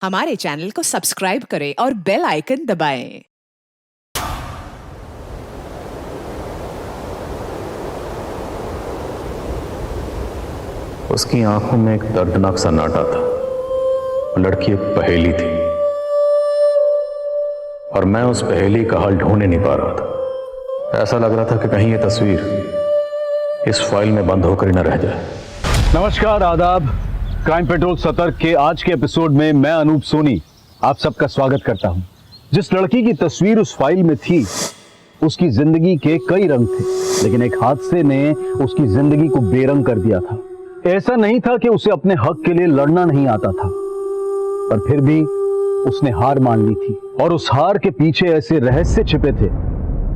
हमारे चैनल को सब्सक्राइब करें और बेल आइकन दबाएं। उसकी आंखों में एक दर्दनाक सन्नाटा था। लड़की एक पहेली थी और मैं उस पहेली का हल ढूंढ नहीं पा रहा था। ऐसा लग रहा था कि कहीं ये तस्वीर इस फाइल में बंद होकर ही न रह जाए। नमस्कार, आदाब। क्राइम पेट्रोल सतर्क के आज के एपिसोड में मैं अनूप सोनी आप सबका स्वागत करता हूं। जिस लड़की की तस्वीर उस फाइल में थी, उसकी जिंदगी के कई रंग थे, लेकिन एक हादसे ने उसकी जिंदगी को बेरंग कर दिया था। ऐसा नहीं था कि उसे अपने हक के लिए लड़ना नहीं आता था, पर फिर भी उसने हार मान ली थी और उस हार के पीछे ऐसे रहस्य छिपे थे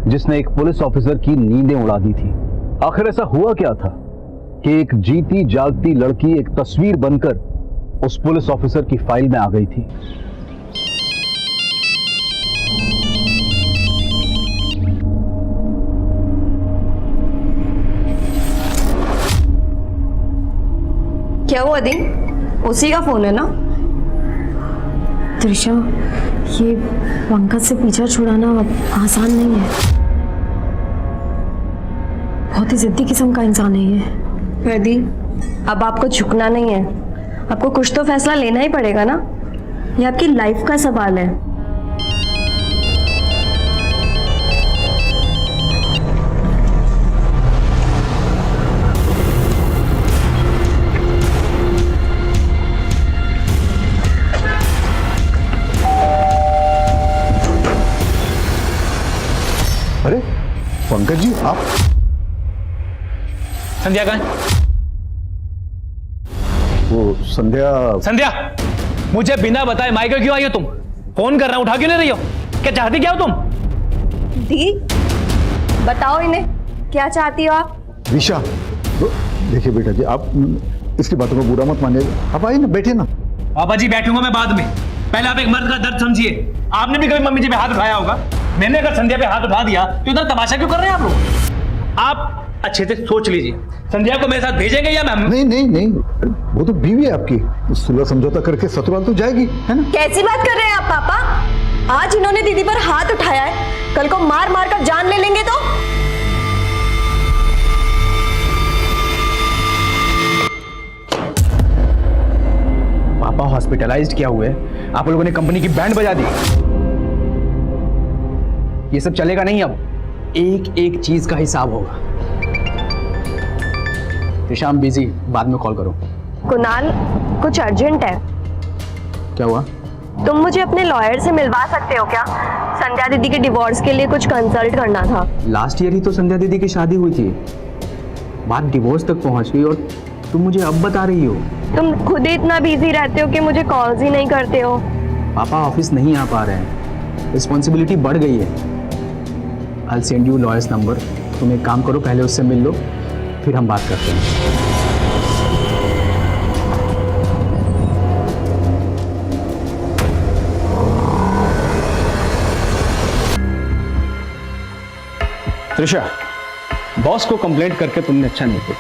जिसने एक पुलिस ऑफिसर की नींदें उड़ा दी थी। आखिर ऐसा हुआ क्या था कि एक जीती जागती लड़की एक तस्वीर बनकर उस पुलिस ऑफिसर की फाइल में आ गई थी। क्या हुआ दी? उसी का फोन है ना? त्रिशा, ये पंकज से पीछा छुड़ाना आसान नहीं है। बहुत ही जिद्दी किस्म का इंसान है ये। दी, अब आपको झुकना नहीं है। आपको कुछ तो फैसला लेना ही पड़ेगा ना। ये आपकी लाइफ का सवाल है। अरे पंकज जी, आप? संध्या कहाँ है? वो संध्या मुझे बिना बताए माइक क्यों आई हो तुम? फोन कर रहा हूं, उठा क्यों नहीं रही हो? क्या चाहती क्या हो तुम? दी, बताओ इन्हें, क्या चाहती हो आप? दिशा, देखिए बेटा जी, आप इसकी बातों को बुरा मत मानिए। आप आइए ना, बैठिए ना। पापा जी बैठूंगा मैं बाद में। पहले आप एक मर्द का दर्द समझिए। आपने भी कभी मम्मी जी पे हाथ उठाया होगा। मैंने अगर संध्या पे हाथ उठा दिया तो इधर तमाशा क्यों कर रहे हैं आप लोग? आप अच्छे से सोच लीजिए, संध्या को मेरे साथ भेजेंगे या मैं? नहीं, वो तो बीवी है आपकी। सुलह समझौता करके ससुराल तो जाएगी, है ना? कैसी बात कर रहे हैं आप पापा? आज इन्होंने दीदी पर हाथ उठाया है, कल को मार मार कर जान ले लेंगे तो? पापा हॉस्पिटलाइज्ड क्या हुए? आप लोगों ने कंपनी की बैंड बजा दी। ये सब चलेगा नहीं। अब एक एक चीज का हिसाब होगा। शाम बिजी, बाद में कॉल करो। कुणाल, कुछ अर्जेंट है। क्या हुआ? तुम मुझे अपने लॉयर से मिलवा सकते हो क्या? संध्या दीदी के डिवोर्स के लिए कुछ कंसल्ट करना था। लास्ट ईयर ही तो संध्या दीदी की शादी हुई थी, बात डिवोर्स तक पहुंच गई और तुम मुझे अब बता रही हो? तुम खुद ही इतना बिजी रहते हो कि मुझे कॉल्स ही नहीं करते हो। पापा ऑफिस नहीं आ पा रहे हैं, रिस्पॉन्सिबिलिटी बढ़ गई है। I'll send you lawyer's number। तुम एक काम करो, पहले उससे मिल लो, फिर हम बात करते हैं। त्रिशा, बॉस को कंप्लेंट करके तुमने अच्छा नहीं किया।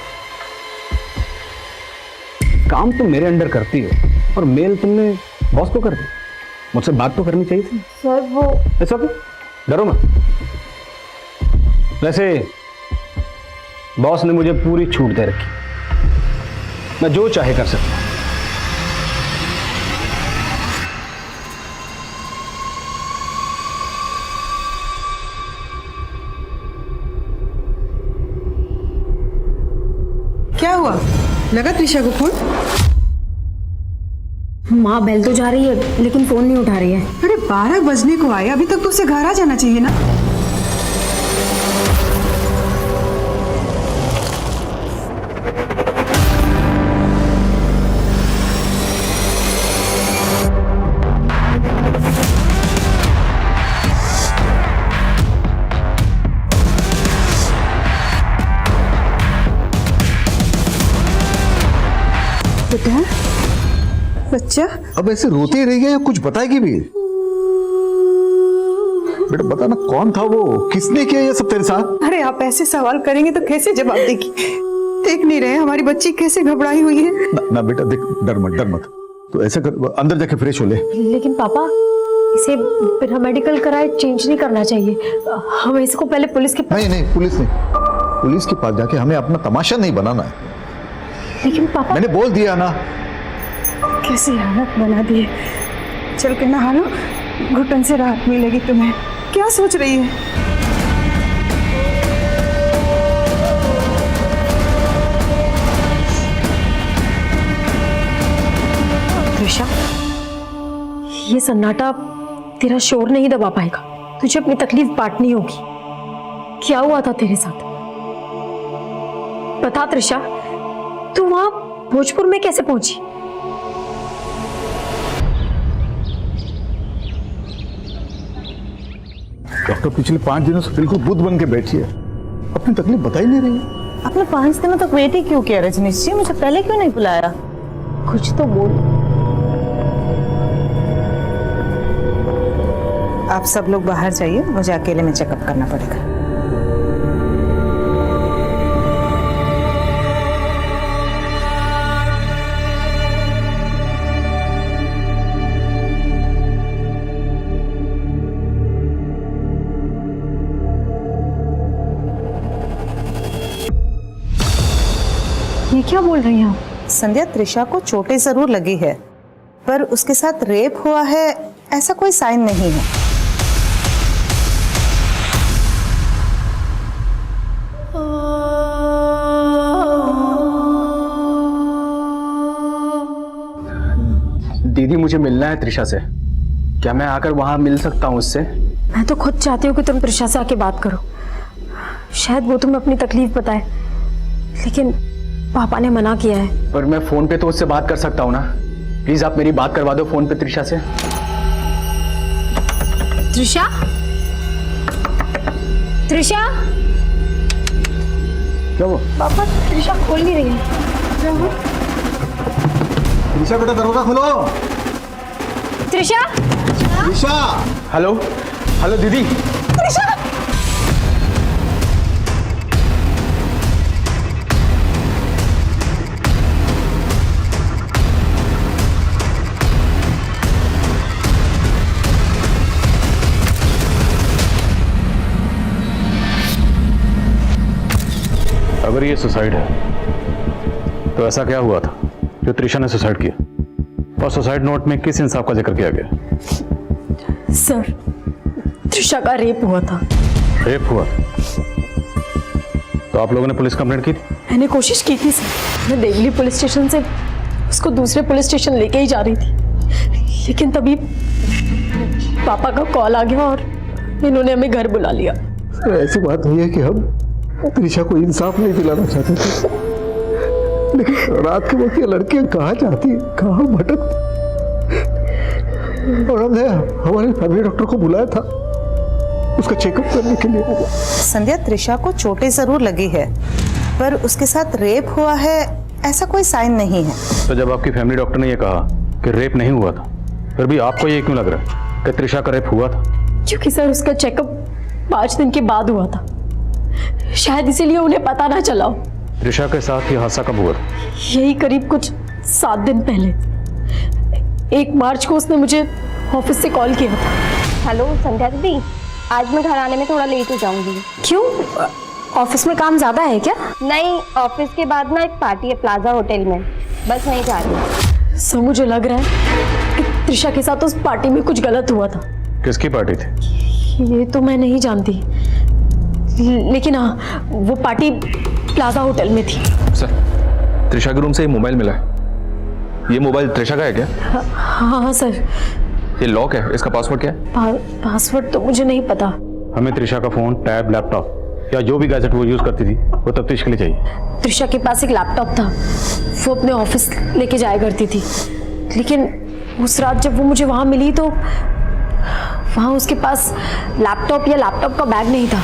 काम तुम मेरे अंडर करती हो और मेल तुमने बॉस को कर दी। मुझसे बात तो करनी चाहिए थी। सर वो ऐसा क्यों? डरो मत। वैसे बॉस ने मुझे पूरी छूट दे रखी, मैं जो चाहे कर सकता हूं। क्या हुआ? लगा त्रिशा को फोन? माँ बेल तो जा रही है लेकिन फोन नहीं उठा रही है। अरे 12 बजने को आए, अभी तक तो उसे घर आ जाना चाहिए ना। बेटा, बच्चा अब ऐसे रोते ही रहेगा या कुछ बताएगी भी? बेटा बता ना, कौन था वो? किसने किया ये सब तेरे साथ? अरे आप ऐसे सवाल करेंगे तो कैसे जवाब देगी? देख नहीं रहे हमारी बच्ची कैसे घबराई हुई है? ना बेटा देख, डर मत। तो ऐसा कर, अंदर जाके फ्रेश हो ले। लेकिन पापा, इसे बिना मेडिकल कराए चेंज नहीं करना चाहिए। हमें इसको पहले पुलिस के पास। नहीं, पुलिस के पास जाके हमें अपना तमाशा नहीं बनाना है। लेकिन पापा, मैंने बोल दिया ना। कैसी हालत बना दी है। चल के नहा लो, घुटन से राहत मिलेगी तुम्हें। क्या सोच रही है? त्रिशा, ये सन्नाटा तेरा शोर नहीं दबा पाएगा। तुझे अपनी तकलीफ बांटनी होगी। क्या हुआ था तेरे साथ? बता त्रिशा, तू वहां भोजपुर में कैसे पहुंची? डॉक्टर पिछले 5 दिनों से बिल्कुल बुद्ध बन के बैठी है, अपनी तकलीफ बता ही नहीं रही है। आपने 5 दिनों तक वेट ही क्यों किया रजनीश जी? मुझे पहले क्यों नहीं बुलाया? कुछ तो बोल। आप सब लोग बाहर जाइए, मुझे अकेले में चेकअप करना पड़ेगा। ये क्या बोल रही हैं आप? संध्या, त्रिशा को चोटें जरूर लगी है, पर उसके साथ रेप हुआ है ऐसा कोई साइन नहीं है। दीदी, मुझे मिलना है त्रिशा से। क्या मैं आकर वहां मिल सकता हूँ उससे? मैं तो खुद चाहती हूँ कि तुम त्रिशा से आके बात करो। शायद वो तुम्हें अपनी तकलीफ बताए, लेकिन पापा ने मना किया है। पर मैं फोन पे तो उससे बात कर सकता हूँ ना। प्लीज आप मेरी बात करवा दो फोन पे त्रिशा से। त्रिशा, त्रिशा, क्या हुआ? पापा, त्रिशा खोल नहीं रही है। त्रिशा बेटा, दरवाजा खोलो। त्रिशा, त्रिशा, हेलो हेलो दीदी। त्रिशा, अगर ये सुसाइड है तो ऐसा क्या हुआ था जो त्रिशा ने सुसाइड किया? और सुसाइड नोट में किस इंसाफ का जिक्र किया गया? सर, त्रिशा का रेप हुआ था। रेप हुआ? तो आप लोगों ने पुलिस कंप्लेंट की थी? मैंने कोशिश की थी सर। मैं देवली पुलिस स्टेशन से उसको दूसरे पुलिस स्टेशन लेके ही जा रही थी, लेकिन तभी पापा का कॉल आ गया और इन्होंने हमें घर बुला लिया। ऐसी बात नहीं है कि हम त्रिशा को इंसाफ नहीं दिलाना चाहते थे, लेकिन रात के वक्त ये लड़कियां कहाँ जाती, कहाँ भटकती, और हमने हमारे फैमिली डॉक्टर को बुलाया था उसका चेकअप करने के लिए। संध्या, त्रिशा को चोटें जरूर लगी है, पर उसके साथ रेप हुआ है ऐसा कोई साइन नहीं है। तो जब आपकी फैमिली डॉक्टर ने यह कहा कि रेप नहीं हुआ था, फिर भी आपको ये क्यों लग रहा है कि त्रिशा का रेप हुआ था? क्योंकि सर उसका चेकअप 5 दिन के बाद हुआ था, शायद इसीलिए उन्हें पता ना चला हो। त्रिशा के साथ ये हादसा कब हुआ था? यही करीब कुछ 7 दिन पहले। 1 मार्च को उसने मुझे ऑफिस से कॉल किया था। हेलो संध्या दीदी, आज मैं घर आने में थोड़ा लेट हो जाऊंगी। क्यों? ऑफिस में काम ज्यादा है क्या? नहीं, ऑफिस के बाद ना एक पार्टी है प्लाजा होटल में, बस नहीं जा रही। सर, मुझे लग रहा है कि त्रिशा के साथ उस पार्टी में कुछ गलत हुआ था। किसकी पार्टी थी? ये तो मैं नहीं जानती, लेकिन हाँ, वो पार्टी प्लाजा होटल में थी। सर, त्रिशा के रूम से ये मोबाइल मिला है। ये मोबाइल त्रिशा का है क्या? हाँ सर। ये लॉक है, इसका पासवर्ड क्या है? पासवर्ड तो मुझे नहीं पता। हमें त्रिशा का फोन, टैब, लैपटॉप या जो भी गैजेट वो यूज करती थी वो तफ्तीश के लिए चाहिए। त्रिशा के पास एक लैपटॉप था, वो अपने ऑफिस लेके जाया करती थी, लेकिन उस रात जब वो मुझे वहां मिली तो वहां उसके पास लैपटॉप या लैपटॉप का बैग नहीं था।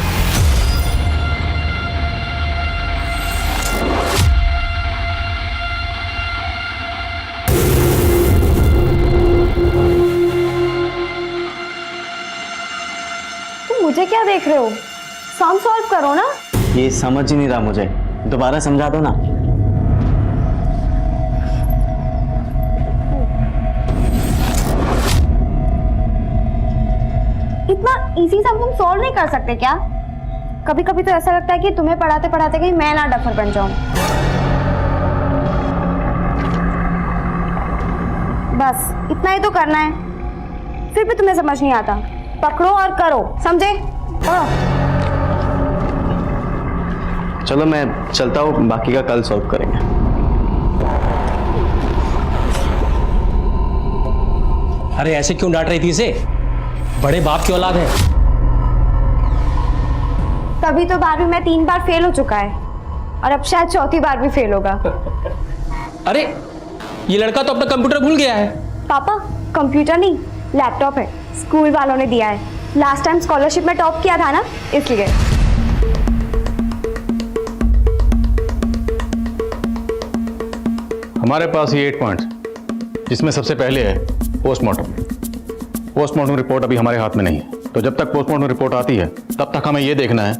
मुझे क्या देख रहे हो? सम सॉल्व करो ना। ये समझ ही नहीं रहा मुझे, दोबारा समझा दो ना। इतना इजी सब तुम सॉल्व नहीं कर सकते क्या? कभी कभी तो ऐसा लगता है कि तुम्हें पढ़ाते पढ़ाते कहीं मैं ना डफर बन जाऊं। बस इतना ही तो करना है, फिर भी तुम्हें समझ नहीं आता। पकड़ो और करो, समझे? चलो मैं चलता हूँ, बाकी का कल सॉल्व करेंगे। अरे ऐसे क्यों डांट रही थी इसे? बड़े बाप की औलाद है। तभी तो 12वीं में 3 बार फेल हो चुका है और अब शायद 4थी बार भी फेल होगा। अरे ये लड़का तो अपना कंप्यूटर भूल गया है। पापा कंप्यूटर नहीं, लैपटॉप है, स्कूल वालों ने दिया है। लास्ट टाइम स्कॉलरशिप में टॉप किया था ना, इसलिए। हमारे पास ये 8 पॉइंट्स, जिसमें सबसे पहले है पोस्टमार्टम। पोस्टमार्टम रिपोर्ट अभी हमारे हाथ में नहीं है, तो जब तक पोस्टमार्टम रिपोर्ट आती है तब तक हमें यह देखना है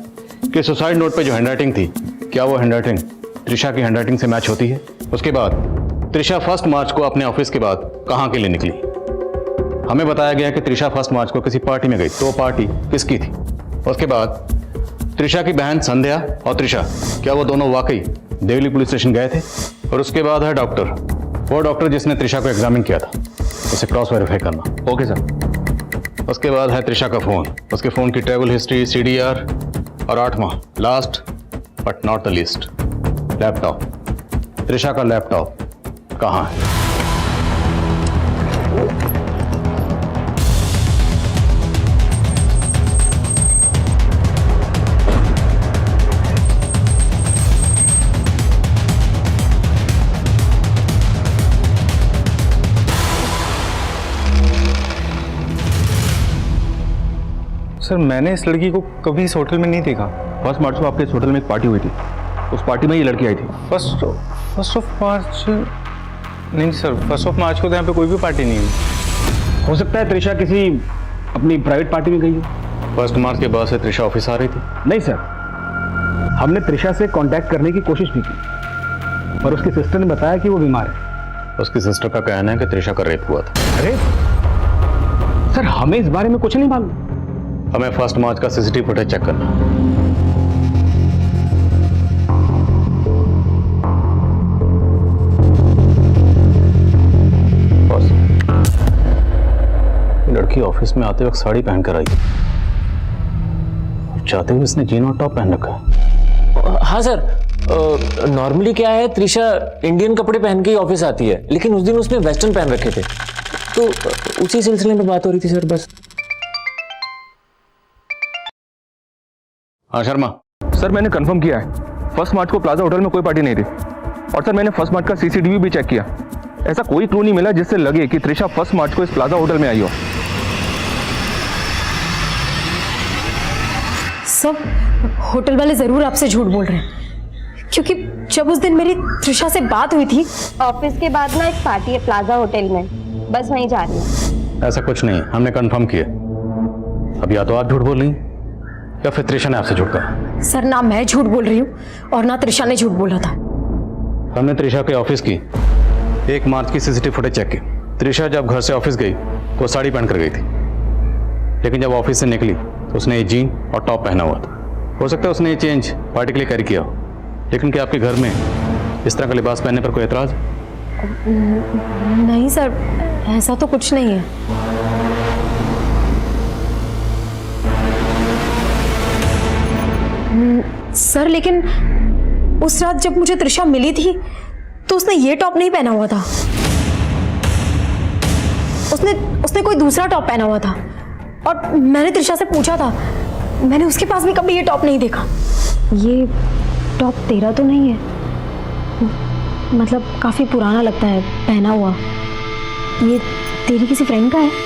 कि सुसाइड नोट पे जो हैंडराइटिंग थी, क्या वो हैंडराइटिंग त्रिशा की हैंडराइटिंग से मैच होती है। उसके बाद त्रिशा 1 मार्च को अपने ऑफिस के बाद कहाँ के लिए निकली। हमें बताया गया कि त्रिशा 1 मार्च को किसी पार्टी में गई, तो पार्टी किसकी थी। उसके बाद त्रिशा की बहन संध्या और त्रिशा, क्या वो दोनों वाकई देवली पुलिस स्टेशन गए थे। और उसके बाद है डॉक्टर, वो डॉक्टर जिसने त्रिशा को एग्जामिन किया था, उसे क्रॉस वेरीफाई करना। Okay sir. उसके बाद है त्रिशा का फोन, उसके फोन की ट्रैवल हिस्ट्री, CDR, और 8वां last but not the least, laptop. Trisha का लैपटॉप कहाँ है? सर मैंने इस लड़की को कभी इस होटल में नहीं देखा। 1 मार्च को आपके इस होटल में एक पार्टी हुई थी, उस पार्टी में ये लड़की आई थी। फर्स्ट ऑफ मार्च नहीं सर, 1 मार्च को तो यहाँ पे कोई भी पार्टी नहीं हुई। हो सकता है त्रिशा किसी अपनी प्राइवेट पार्टी में गई हो। 1 मार्च के बाद से त्रिशा ऑफिस आ रही थी? नहीं सर, हमने त्रिशा से कांटेक्ट करने की कोशिश भी की, पर उसकी सिस्टर ने बताया कि वो बीमार है। उसकी सिस्टर का कहना है कि त्रिशा का रेप हुआ था। अरे सर, हमें इस बारे में कुछ नहीं मालूम। हमें 1 मार्च का CCTV फुटेज चेक करना। बस लड़की ऑफिस में आते वक्त साड़ी पहनकर आई, चाहते हुए इसने जीन और टॉप पहन रखा है। हाँ सर, नॉर्मली क्या है, त्रिशा इंडियन कपड़े पहन के ही ऑफिस आती है, लेकिन उस दिन उसने वेस्टर्न पहन रखे थे, तो उसी सिलसिले में बात हो रही थी सर। बस। हाँ शर्मा। सर मैंने कंफर्म किया है, 1 मार्च को प्लाजा होटल में कोई पार्टी नहीं थी। और सर मैंने 1 मार्च का CCTV भी चेक किया, ऐसा कोई क्लू नहीं मिला जिससे लगे कि त्रिशा 1 मार्च को इस प्लाजा होटल में आई हो। सब होटल वाले जरूर आपसे झूठ बोल रहे हैं, क्योंकि जब उस दिन मेरी त्रिशा से बात हुई थी, ऑफिस के बाद ना एक पार्टी है प्लाजा होटल में, बस वहीं जा रही हूँ। ऐसा कुछ नहीं, हमने कंफर्म किया। अब या तो आप झूठ बोल रही या फिर त्रिशा ने आपसे झूठ कहा। सर ना मैं झूठ बोल रही हूँ और ना त्रिशा ने झूठ बोला था। हमने त्रिशा के ऑफिस की 1 मार्च की CCTV फुटेज चेक की। त्रिशा जब घर से ऑफिस गई तो साड़ी पहन कर गई थी, लेकिन जब ऑफिस से निकली तो उसने जीन और टॉप पहना हुआ था। हो सकता है उसने ये चेंज पार्टी के लिए कैरी किया हो, लेकिन क्या आपके घर में इस तरह का लिबास पहनने पर कोई एतराज? नहीं सर, ऐसा तो कुछ नहीं है। सर लेकिन उस रात जब मुझे त्रिशा मिली थी तो उसने ये टॉप नहीं पहना हुआ था, उसने कोई दूसरा टॉप पहना हुआ था। और मैंने त्रिशा से पूछा था, मैंने उसके पास भी कभी ये टॉप नहीं देखा। ये टॉप तेरा तो नहीं है? मतलब काफी पुराना लगता है पहना हुआ। ये तेरी किसी फ्रेंड का है?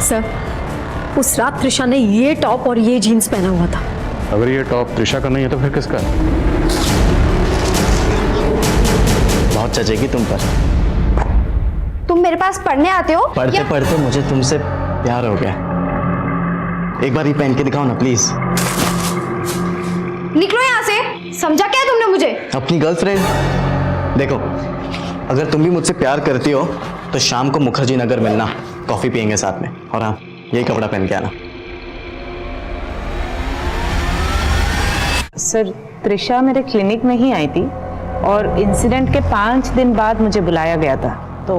सर उस रात त्रिशा ने ये टॉप और ये जीन्स पहना हुआ था। अगर ये टॉप त्रिशा का नहीं है तो फिर किसका है? बहुत चचेगी तुम पर। तुम मेरे पास पढ़ने आते हो? पढ़ते पढ़ते मुझे तुमसे प्यार हो गया। एक बार ये पहन के दिखाओ ना प्लीज। निकलो यहाँ से, समझा क्या तुमने मुझे? अपनी गर्लफ्रेंड। देखो अगर तुम भी मुझसे प्यार करती हो तो शाम को मुखर्जी नगर मिलना, कॉफ़ी पियेंगे साथ में। और हाँ, यही कपड़ा पहन के आना। सर, त्रिशा मेरे क्लिनिक में ही आई थी और इंसिडेंट के 5 दिन बाद मुझे बुलाया गया था। तो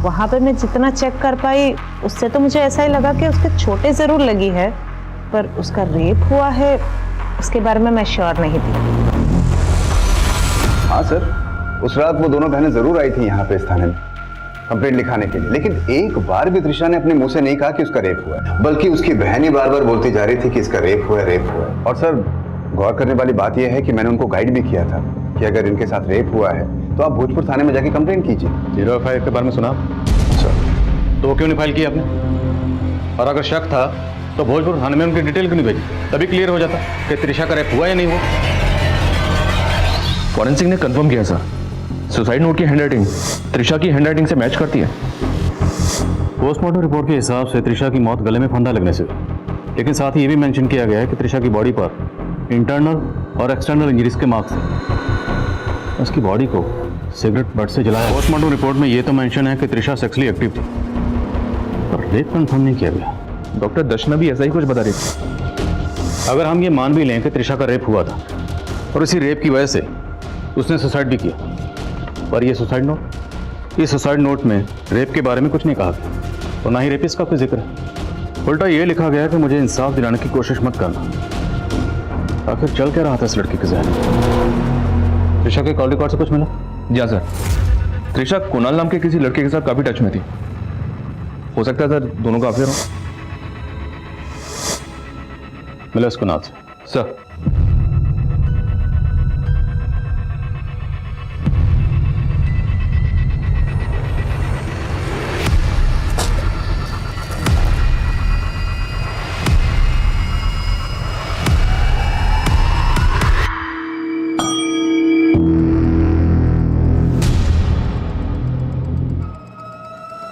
वहाँ पर मैं जितना चेक कर पाई उससे तो मुझे ऐसा ही लगा कि उसके चोटें ज़रूर लगी है, पर उसका रेप हुआ है उसके बारे में मैं श्योर नहीं थी। हाँ सर, उस रात वो दोनों बहनें जरूर आई थी यहाँ पे इस थाने में कंप्लेंट लिखाने के लिए, लेकिन एक बार भी त्रिशा ने अपने मुंह से नहीं कहा कि उसका रेप हुआ है, बल्कि उसकी बहन ही बार बार बोलती जा रही थी कि इसका रेप हुआ है। और सर, गौर करने वाली बात यह है कि मैंने उनको गाइड भी किया था कि अगर इनके साथ रेप हुआ है तो आप भोजपुर थाने में जाके कंप्लेंट कीजिए। 0F के बारे में सुना सर, तो क्यों नहीं फाइल किया आपने? और अगर शक था तो भोजपुर थाने में उनकी डिटेल क्यों नहीं भेजी? तभी क्लियर हो जाता कि त्रिशा का रेप हुआ या नहीं हुआ। फॉरेंसिक ने कंफर्म किया सर, सुसाइड नोट की हैंडराइटिंग त्रिशा की हैंडराइटिंग से मैच करती है। पोस्टमार्टम रिपोर्ट के हिसाब से त्रिशा की मौत गले में फंदा लगने से हुई, लेकिन साथ ही ये भी मेंशन किया गया है कि त्रिशा की बॉडी पर इंटरनल और एक्सटर्नल इंजरीज के मार्क्स हैं। उसकी बॉडी को सिगरेट बट से जलाया। पोस्टमार्टम रिपोर्ट में ये तो मेंशन है कि त्रिशा सेक्सुअली एक्टिव थी, पर रेप कंफर्म नहीं किया गया। डॉक्टर दर्शना भी ऐसा ही कुछ बता रही थी। अगर हम ये मान भी लें कि त्रिशा का रेप हुआ था और इसी रेप की वजह से उसने सुसाइड भी किया, पर ये सुसाइड नोट में रेप के बारे में कुछ नहीं कहा गया और ना ही रेपिस्ट का कोई जिक्र है। उल्टा ये लिखा गया कि मुझे इंसाफ दिलाने की कोशिश मत करना। आखिर चल क्या रहा था इस लड़की के जहन में? त्रिशा के कॉल रिकॉर्ड से कुछ मिला? जी हाँ सर, त्रिशा कुणाल नाम के किसी लड़के के साथ काफी टच में थी। हो सकता है सर दोनों का अफेयर हो। मिला उसको नाथ सर।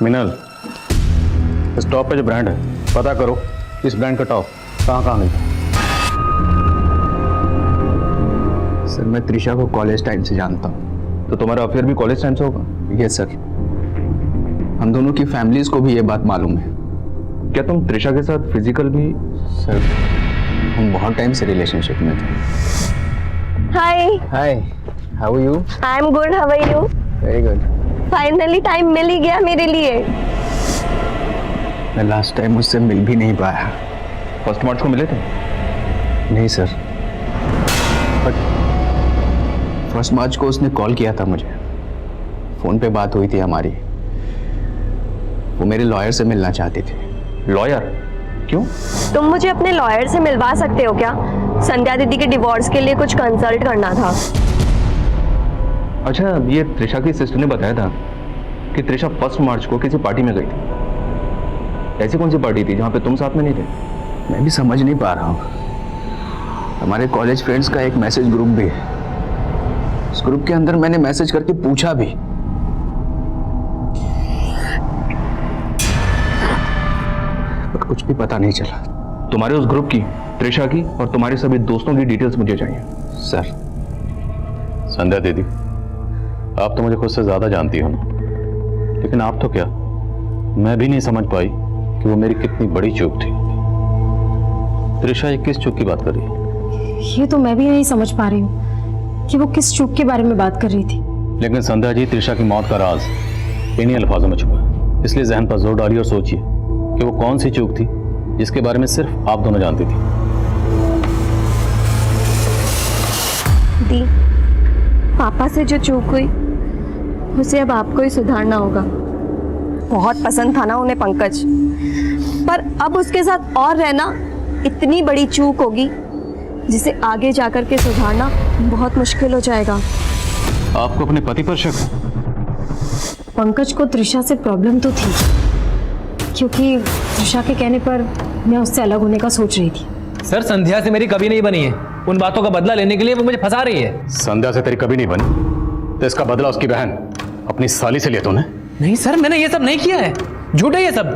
मिनल, इस टॉप पे जो ब्रांड है पता करो इस ब्रांड का टॉप कहाँ मिलता है। सर, मैं त्रिशा को कॉलेज टाइम से जानता हूँ। तो तुम्हारा अफेयर भी कॉलेज टाइम से होगा? यस सर, हम दोनों की फैमिलीज को भी ये बात मालूम है। क्या तुम त्रिशा के साथ फिजिकल भी? सर, हम बहुत टाइम से रिलेशनशिप में थे। Hi hi, how are you? I am good, how are you? Very good. Finally time मिल ही गया मेरे लिए। मैं लास्ट टाइम उससे मिल भी नहीं पाया। फर्स्ट मार्च को मिले थे? नहीं सर, फर्स्ट मार्च को उसने कॉल किया था मुझे, फोन पे बात हुई थी हमारी। वो मेरे लॉयर से मिलना चाहती थी। लॉयर? क्यों? तुम मुझे अपने लॉयर से मिलवा सकते हो क्या? संध्या दीदी के डिवोर्स के लिए कुछ कंसल्ट करना था। अच्छा, ये त्रिशा की सिस्टर ने बताया था कि त्रिशा 1 मार्च को किसी पार्टी में गई थी। ऐसी कौन सी पार्टी थी जहां पे तुम साथ में नहीं थे? मैं भी समझ नहीं पा रहा हूँ। हमारे कॉलेज फ्रेंड्स का एक मैसेज ग्रुप भी है, उस ग्रुप के अंदर मैंने मैसेज करके पूछा भी, पर कुछ भी पता नहीं चला। तुम्हारे उस ग्रुप की, त्रिशा की और तुम्हारे सभी दोस्तों की डिटेल्स मुझे चाहिए। सर। संध्या दीदी, आप तो मुझे खुद से ज्यादा जानती हो ना, लेकिन आप तो क्या, मैं भी नहीं समझ पाई कि वो मेरी कितनी बड़ी चूक थी। त्रिशा ये किस चूक की बात कर रही है? ये तो मैं भी नहीं समझ पा रही हूँ कि वो किस चूक के बारे में बात कर रही थी। लेकिन संध्या जी, त्रिशा की मौत का राज इन्हीं अल्फाजों में छुपा है, इसलिए जहन पर जोर डालिए और सोचिए कि वो कौन सी चूक थी जिसके बारे में सिर्फ आप दोनों जानती थी। दी, पापा से जो चूक हुई उसे अब आपको ही सुधारना होगा। बहुत पसंद था ना उन्हें पंकज, पर अब उसके साथ और रहना इतनी बड़ी चूक होगी जिसे आगे जाकर के सुधारना बहुत मुश्किल हो जाएगा। आपको अपने पति पर शक है? पंकज को त्रिशा से प्रॉब्लम तो थी, क्योंकि त्रिशा के कहने पर मैं उससे अलग होने का सोच रही थी। सर, संध्या से मेरी कभी नहीं बनी है। उन बातों का बदला लेने के लिए वो मुझे फंसा रही है। संध्या से तेरी कभी नहीं बनी तो इसका बदला उसकी बहन अपनी साली से लिया तूने? नहीं सर, मैंने ये सब नहीं किया है, झूठ है ये सब।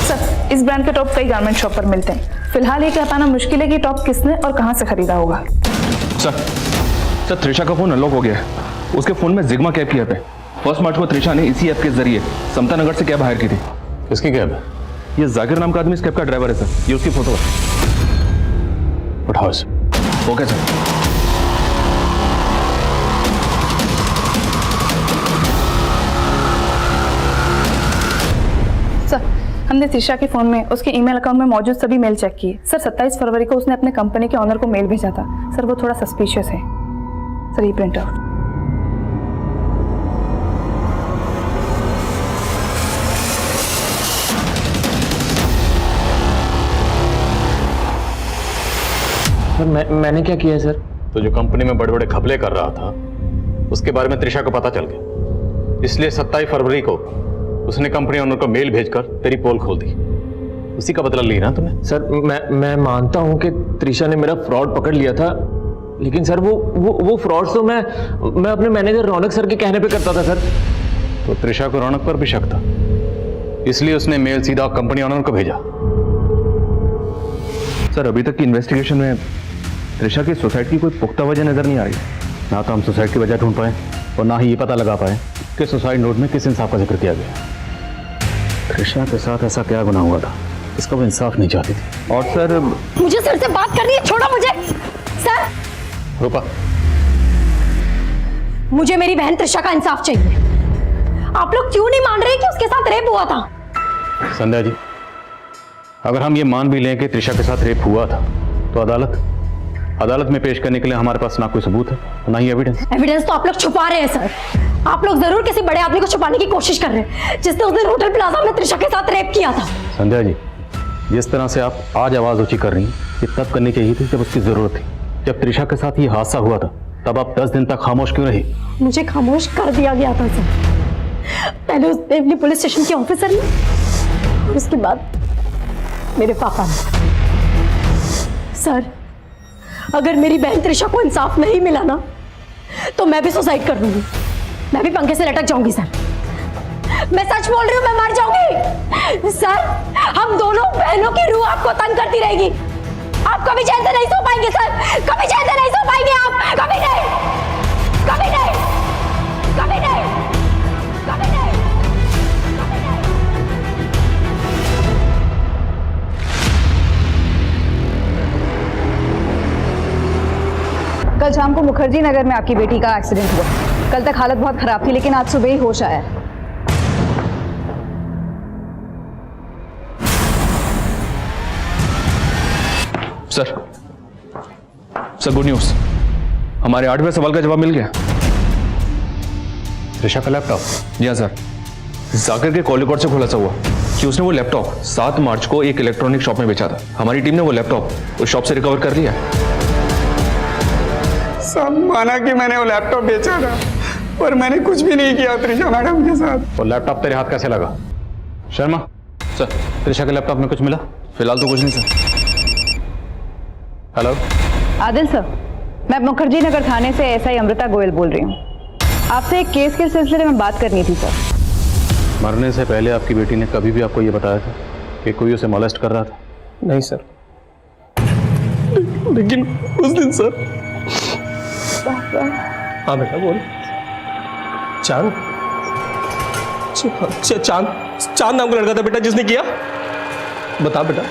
सर, इस ब्रांड के टॉप कई गारमेंट शॉप पर मिलते हैं। फिलहाल ये कह पाना मुश्किल है कि टॉप किसने और कहाँ से खरीदा होगा। सर, त्रिशा का फोन अनलॉक हो गया है। उसके फोन में जिग्मा कैब की ऐप है। फर्स्ट मार्च को त्रिशा ने इसी ऐप के जरिए समता नगर से कैब हायर की थी। किसकी कैब है? ये जाकिर नाम का आदमी इस कैब का ड्राइवर है सर। ये उसकी फोटो है। उठाओ इसे। Okay sir. सर, हमने त्रिशा के फ़ोन में उसके ईमेल अकाउंट में मौजूद सभी मेल चेक किए। सर 27 फरवरी को उसने अपने कंपनी के ऑनर को मेल भेजा था। सर वो थोड़ा सस्पिशियस है। सर ये प्रिंट आउट। सर मैंने क्या किया है सर? तो जो कंपनी में बड़े बड़े घपले कर रहा था उसके बारे में त्रिशा को पता चल गया, इसलिए 27 फरवरी को उसने कंपनी ओनर को मेल भेजकर तेरी पोल खोल दी। उसी का बदला ली ना तुमने? सर मैं मानता हूं कि त्रिशा ने मेरा फ्रॉड पकड़ लिया था, लेकिन सर वो फ्रॉड तो मैं अपने मैनेजर रौनक सर के कहने पे करता था सर। तो त्रिशा को रौनक पर भी शक था, इसलिए उसने मेल सीधा कंपनी ओनर को भेजा। सर अभी तक की इन्वेस्टिगेशन में त्रिशा की सुसाइड की कोई पुख्ता वजह नजर नहीं आ रही। ना तो हम सुसाइड की वजह ढूंढ पाए और ना ही ये पता लगा पाए कि सुसाइड नोट में किस इंसाफ का जिक्र किया गया। त्रिशा के साथ ऐसा क्या गुनाह हुआ था, इसका वो इंसाफ नहीं चाहती थी। और सर मुझे सर से बात करनी है, छोड़ो मुझे। सर रूपा, मुझे मेरी बहन त्रिशा का इंसाफ चाहिए। आप लोग क्यों नहीं मान रहे कि उसके साथ रेप हुआ था? संध्या जी, अगर हम ये मान भी लें कि त्रिशा के साथ रेप हुआ था तो अदालत में पेश करने के लिए हमारे पास ना कोई सबूत है ना ही एविडेंस तो आप लोग छुपा रहे हैं सर। आप लोग जरूर किसी बड़े आदमी को छुपाने की कोशिश कर रहे हैं जिसने उस दिन होटल प्लाजा में त्रिशा के साथ रेप किया था। संध्या जी, जिस तरह से आप आज आवाज ऊंची कर रही हैं, ये तब करनी चाहिए थी जब उसकी जरूरत थी। जब त्रिशा के साथ ये हादसा हुआ था तब आप 10 दिन तक खामोश क्यों रही? मुझे खामोश कर दिया गया था सर, पहले उस देवली पुलिस स्टेशन के ऑफिसर ने और उसके बाद मेरे पापा ने। सर अगर मेरी बहन त्रिशा को इंसाफ नहीं मिला ना तो मैं भी सुसाइड कर लूंगी, मैं भी पंखे से लटक जाऊंगी सर। मैं सच बोल रही हूँ, मैं मर जाऊंगी सर। हम दोनों बहनों की रूह आपको तंग करती रहेगी। आप कभी चैन से नहीं सो पाएंगे सर, कभी चैन से नहीं सो पाएंगे आप, कभी नहीं, कभी नहीं, कभी नहीं, कभी नहीं, कभी नहीं। कल शाम को मुखर्जी नगर में आपकी बेटी का एक्सीडेंट हुआ। कल तक हालत बहुत खराब थी लेकिन आज सुबह ही होश आया। सर गुड न्यूज, हमारे 8वें सवाल का जवाब मिल गया। त्रिशा का लैपटॉप? जी हाँ सर, जाकिर के कॉल रिकॉर्ड से खुलासा हुआ कि उसने वो लैपटॉप 7 मार्च को एक इलेक्ट्रॉनिक शॉप में बेचा था। हमारी टीम ने वो लैपटॉप उस शॉप से रिकवर कर लिया। सब माना कि मैंने वो लैपटॉप बेचा था, पर मैंने कुछ भी नहीं किया त्रिशा मैडम के साथ। वो लैपटॉप तेरे हाथ कैसे लगा? शर्मा सर, त्रिशा के लैपटॉप में कुछ मिला? फिलहाल तो कुछ नहीं सर। हेलो आदिल सर, मैं मुखर्जी नगर थाने से एसआई अमृता गोयल बोल रही हूँ। आपसे एक केस के सिलसिले में बात करनी थी सर। मरने से पहले आपकी बेटी ने कभी भी आपको ये बताया था कि कोई उसे मोलेस्ट कर रहा था? नहीं सर, लेकिन उस दिन सर। हाँ बेटा बोल। चांद चांद नाम का लड़का था बेटा जिसने किया। बता बेटा।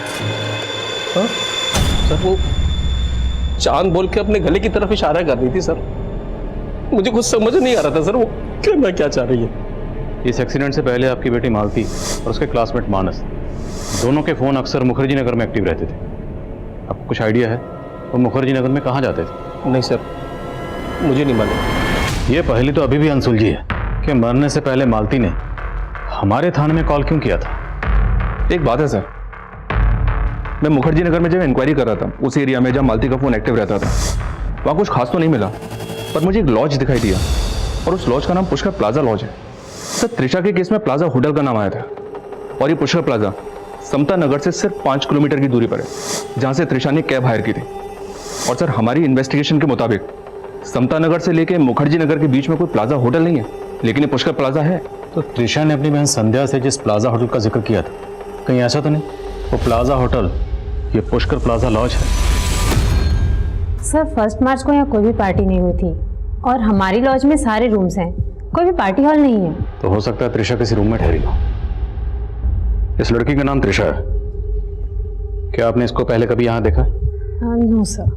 हाँ सर, वो चांद बोल के अपने गले की तरफ इशारा कर रही थी सर। मुझे कुछ समझ नहीं आ रहा था सर वो करना क्या चाह रही है। इस एक्सीडेंट से पहले आपकी बेटी मालती और उसके क्लासमेट मानस, दोनों के फोन अक्सर मुखर्जी नगर में एक्टिव रहते थे। आपको कुछ आइडिया है वो मुखर्जी नगर में कहाँ जाते थे? नहीं सर, मुझे नहीं मालूम। ये पहली तो अभी भी अनसुलझी है कि मरने से पहले मालती ने हमारे थाने में कॉल क्यों किया था? एक बात है सर, मैं मुखर्जी नगर में जब इंक्वायरी कर रहा था उस एरिया में जहाँ मालती का फोन एक्टिव रहता था, वहाँ कुछ खास तो नहीं मिला, पर मुझे एक लॉज दिखाई दिया और उस लॉज का नाम पुष्कर प्लाजा लॉज है। सर त्रिशा के केस में प्लाजा होटल का नाम आया था और ये पुष्कर प्लाजा समता नगर से सिर्फ 5 किलोमीटर की दूरी पर है, जहाँ से त्रिशा ने कैब हायर की थी। और सर हमारी इन्वेस्टिगेशन के मुताबिक समता नगर से लेके मुखर्जी नगर के बीच में कोई प्लाजा होटल नहीं है, लेकिन ये पुष्कर प्लाजा है। तो त्रिशा ने अपनी बहन संध्या से जिस प्लाजा होटल का जिक्र किया था, कहीं ऐसा तो नहीं वो प्लाजा होटल ये पुष्कर प्लाजा लॉज है? सर 1 मार्च को यहाँ कोई भी पार्टी नहीं हुई थी और हमारी लॉज में सारे रूम्स हैं, कोई भी पार्टी हॉल नहीं है। तो हो सकता है त्रिशा किसी रूम में ठहरी हो। इस लड़की का नाम त्रिशा है। क्या आपने इसको पहले कभी यहां देखा? No sir.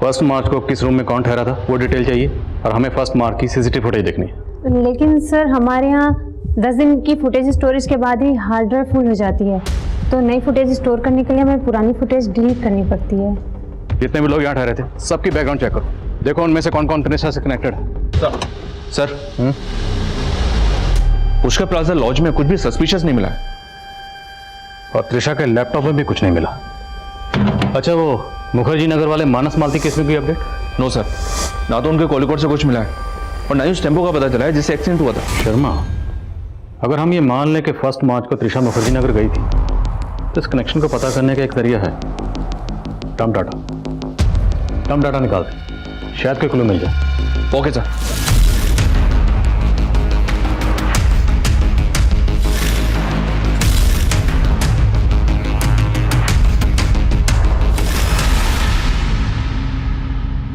1 मार्च को किस रूम में कौन ठहरा था वो डिटेल चाहिए, और हमें 1 मार्च की सीसीटीवी फुटेज देखनी है। लेकिन सर हमारे यहाँ 10 दिन की फुटेज स्टोरेज के बाद ही हार्ड ड्राइव फुल हो जाती है, तो नई फुटेज स्टोर करने के लिए हमें पुरानी फुटेज डिलीट करनी पड़ती है। जितने भी लोग यहाँ ठहरे थे सबकी बैकग्राउंड चेक करो, देखो उनमें से कौन कौन त्रिशा से कनेक्टेड है। सर पुष्कर प्लाजा लॉज में कुछ भी सस्पिशियस नहीं मिला है, और त्रिशा के लैपटॉप में भी कुछ नहीं मिला। अच्छा, वो मुखर्जी नगर वाले मानस मालती केस में कोई अपडेट? नो सर, ना तो उनके कॉलिकोड से कुछ मिला है और ना ही उस टेम्पो का पता चला है जिससे एक्सीडेंट हुआ था। शर्मा, अगर हम ये मान लें कि 1 मार्च को त्रिशा मुखर्जी नगर गई थी, तो इस कनेक्शन को पता करने का एक तरीका है, टर्म डाटा निकाल दें, शायद कोई क्लू मिल जाए। Okay sir.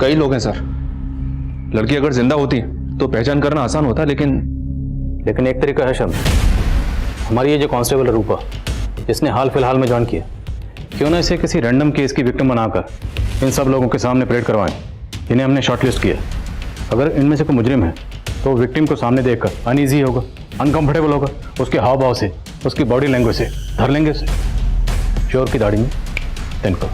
कई लोग हैं सर, लड़की अगर जिंदा होती तो पहचान करना आसान होता, लेकिन एक तरीका है शर्मा, हमारी ये जो कांस्टेबल रूपा जिसने हाल फिलहाल में ज्वाइन किया, क्यों ना इसे किसी रैंडम केस की विक्टिम बनाकर इन सब लोगों के सामने परेड करवाएं जिन्हें हमने शॉर्टलिस्ट किया। अगर इनमें से कोई मुजरिम है तो विक्टिम को सामने देखकर अनईजी होगा, अनकंफर्टेबल होगा, उसके हाव भाव से, उसकी बॉडी लैंग्वेज से धर लेंगे उसे चोर की दाढ़ी में तिनको।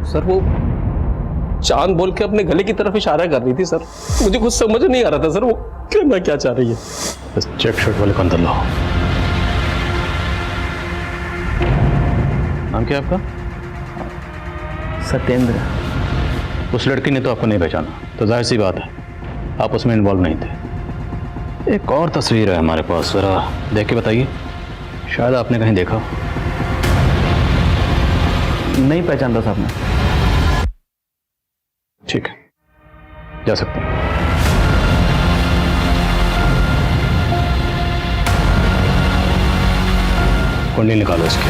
सर वो चांद बोल के अपने गले की तरफ इशारा कर रही थी सर, मुझे कुछ समझ नहीं आ रहा था सर वो कहना क्या चाह रही है। बस चेक शर्ट वाले को अंदर लाओ। नाम क्या आपका? सत्येंद्र। उस लड़की ने तो आपको नहीं पहचाना, तो जाहिर सी बात है आप उसमें इन्वॉल्व नहीं थे। एक और तस्वीर है हमारे पास, जरा देख के बताइए, शायद आपने कहीं देखा। नहीं पहचानता साहब मैं। ठीक है, जा सकते हैं। कुंडली निकालो इसके।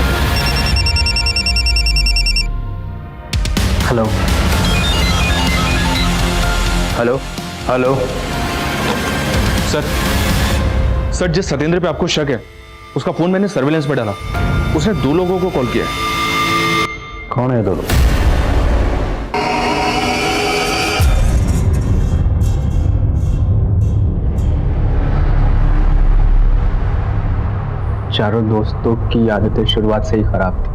हेलो हेलो हेलो सर जिस सत्येंद्र पे आपको शक है उसका फोन मैंने सर्विलेंस पे डाला, उसने 2 लोगों को कॉल किया है। कौन है 2 लोग? चारों दोस्तों की आदतें शुरुआत से ही खराब थी।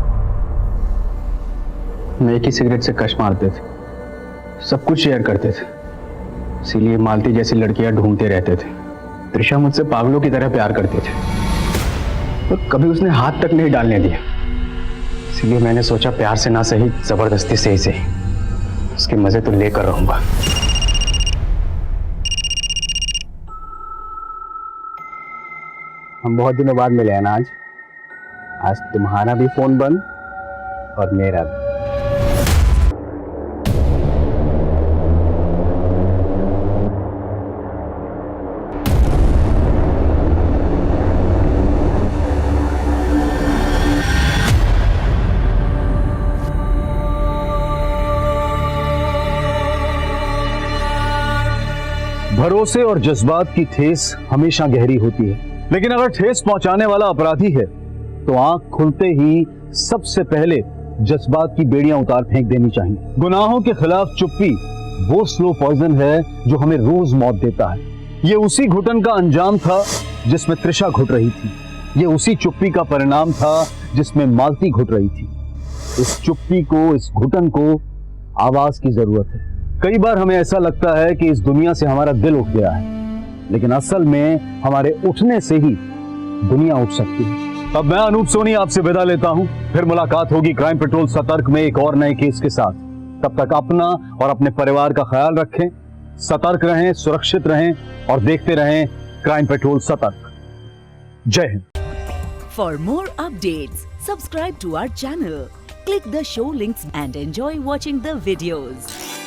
मैं एक ही सिगरेट से कश मारते थे, सब कुछ शेयर करते थे, इसीलिए मालती जैसी लड़कियां ढूंढते रहते थे। त्रिशा मुझसे पागलों की तरह प्यार करते थे, और कभी उसने हाथ तक नहीं डालने दिया। इसलिए मैंने सोचा प्यार से ना सही, जबरदस्ती से ही सही, उसके मजे तो लेकर रहूंगा। हम बहुत दिनों बाद मिले हैं ना आज तुम्हारा भी फोन बंद और मेरा भी। भरोसे और जज्बात की ठेस हमेशा गहरी होती है, लेकिन अगर ठेस पहुंचाने वाला अपराधी है तो आंख खुलते ही सबसे पहले जज्बात की बेड़ियां उतार फेंक देनी चाहिए। गुनाहों के खिलाफ चुप्पी वो स्लो पॉइजन है जो हमें रोज मौत देता है। ये उसी घुटन का अंजाम था जिसमें त्रिशा घुट रही थी, ये उसी चुप्पी का परिणाम था जिसमें मालती घुट रही थी। इस चुप्पी को, इस घुटन को आवाज की जरूरत है। कई बार हमें ऐसा लगता है कि इस दुनिया से हमारा दिल उठ गया है, लेकिन असल में हमारे उठने से ही दुनिया उठ सकती है। अब मैं अनूप सोनी आपसे विदा लेता हूं, फिर मुलाकात होगी क्राइम पेट्रोल सतर्क में एक और नए केस के साथ। तब तक अपना और अपने परिवार का ख्याल रखें, सतर्क रहें, सुरक्षित रहें और देखते रहें क्राइम पेट्रोल सतर्क। जय Hind. For more updates, subscribe to our channel, click the show links and enjoy watching the videos.